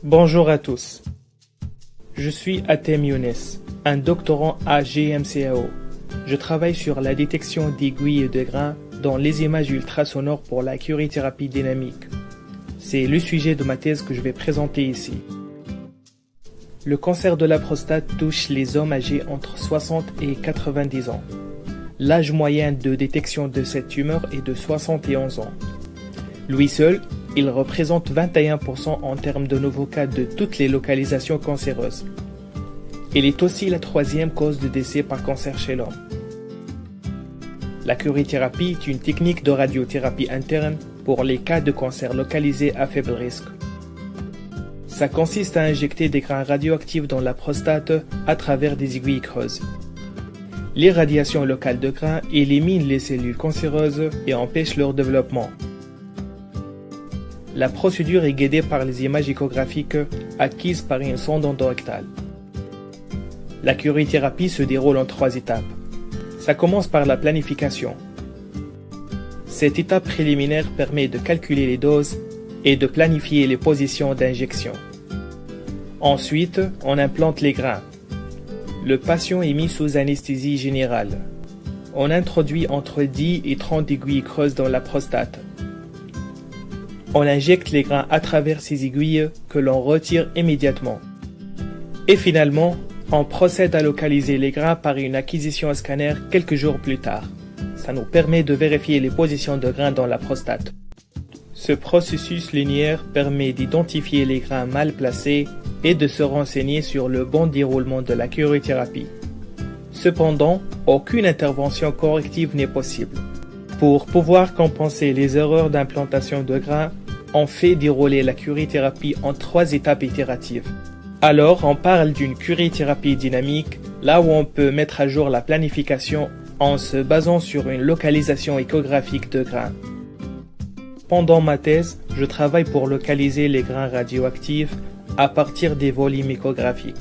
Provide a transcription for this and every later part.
Bonjour à tous. Je suis Atem Younes, un doctorant à GMCAO. Je travaille sur la détection d'aiguilles de grains dans les images ultrasonores pour la curithérapie dynamique. C'est le sujet de ma thèse que je vais présenter ici. Le cancer de la prostate touche les hommes âgés entre 60 et 90 ans. L'âge moyen de détection de cette tumeur est de 71 ans. Lui seul, il représente 21% en termes de nouveaux cas de toutes les localisations cancéreuses. Il est aussi la troisième cause de décès par cancer chez l'homme. La curithérapie est une technique de radiothérapie interne pour les cas de cancer localisés à faible risque. Ça consiste à injecter des grains radioactifs dans la prostate à travers des aiguilles creuses. L'irradiation locale de grains élimine les cellules cancéreuses et empêche leur développement. La procédure est guidée par les images échographiques acquises par une sonde endorectale. La curithérapie se déroule en 3 étapes. Ça commence par la planification. Cette étape préliminaire permet de calculer les doses et de planifier les positions d'injection. Ensuite, on implante les grains. Le patient est mis sous anesthésie générale. On introduit entre 10 et 30 aiguilles creuses dans la prostate. On injecte les grains à travers ces aiguilles que l'on retire immédiatement. Et finalement, on procède à localiser les grains par une acquisition à scanner quelques jours plus tard. Ça nous permet de vérifier les positions de grains dans la prostate. Ce processus linéaire permet d'identifier les grains mal placés et de se renseigner sur le bon déroulement de la curithérapie. Cependant, aucune intervention corrective n'est possible. Pour pouvoir compenser les erreurs d'implantation de grains, on fait dérouler la curithérapie en 3 étapes itératives. Alors, on parle d'une curithérapie dynamique, là où on peut mettre à jour la planification en se basant sur une localisation échographique de grains. Pendant ma thèse, je travaille pour localiser les grains radioactifs à partir des volumes échographiques.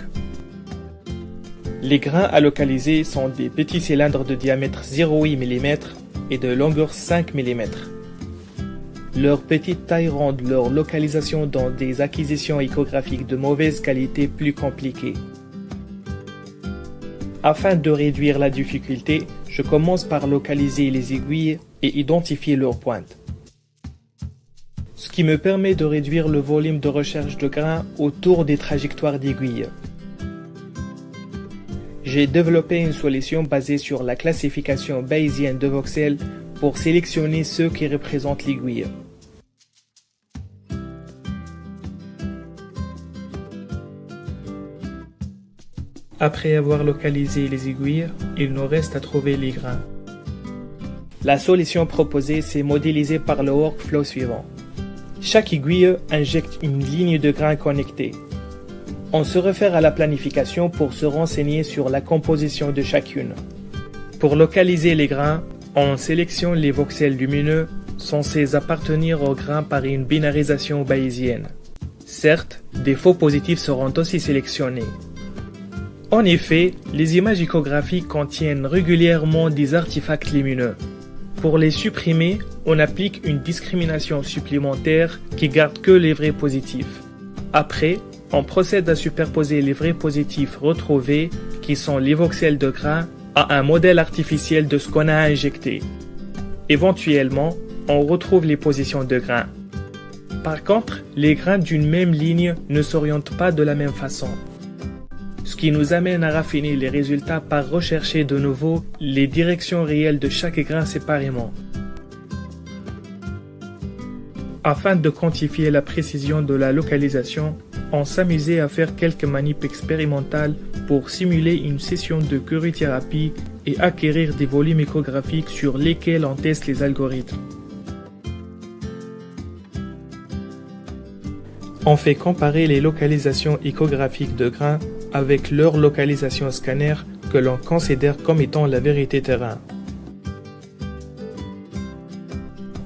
Les grains à localiser sont des petits cylindres de diamètre 0,8 mm et de longueur 5 mm. Leur petite taille rend leur localisation dans des acquisitions échographiques de mauvaise qualité plus compliquées. Afin de réduire la difficulté, je commence par localiser les aiguilles et identifier leurs pointes. Ce qui me permet de réduire le volume de recherche de grains autour des trajectoires d'aiguilles. J'ai développé une solution basée sur la classification bayésienne de voxels pour sélectionner ceux qui représentent l'aiguille. Après avoir localisé les aiguilles, il nous reste à trouver les grains. La solution proposée s'est modélisée par le workflow suivant. Chaque aiguille injecte une ligne de grains connectée. On se réfère à la planification pour se renseigner sur la composition de chacune. Pour localiser les grains, on sélectionne les voxels lumineux censés appartenir aux grains par une binarisation bayésienne. Certes, des faux positifs seront aussi sélectionnés. En effet, les images échographiques contiennent régulièrement des artefacts lumineux. Pour les supprimer, on applique une discrimination supplémentaire qui garde que les vrais positifs. Après, on procède à superposer les vrais positifs retrouvés, qui sont les voxels de grains, à un modèle artificiel de ce qu'on a injecté. Éventuellement, on retrouve les positions de grains. Par contre, les grains d'une même ligne ne s'orientent pas de la même façon. Ce qui nous amène à raffiner les résultats par rechercher de nouveau les directions réelles de chaque grain séparément. Afin de quantifier la précision de la localisation, on s'amusait à faire quelques manips expérimentales pour simuler une session de curithérapie et acquérir des volumes échographiques sur lesquels on teste les algorithmes. On fait comparer les localisations échographiques de grains avec leur localisation scanner que l'on considère comme étant la vérité terrain.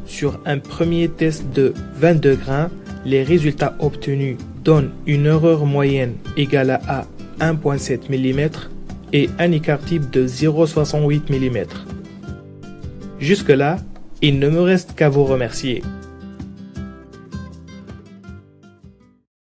Sur un premier test de 22 grains, les résultats obtenus donnent une erreur moyenne égale à 1,7 mm et un écart type de 0,68 mm. Jusque-là, il ne me reste qu'à vous remercier.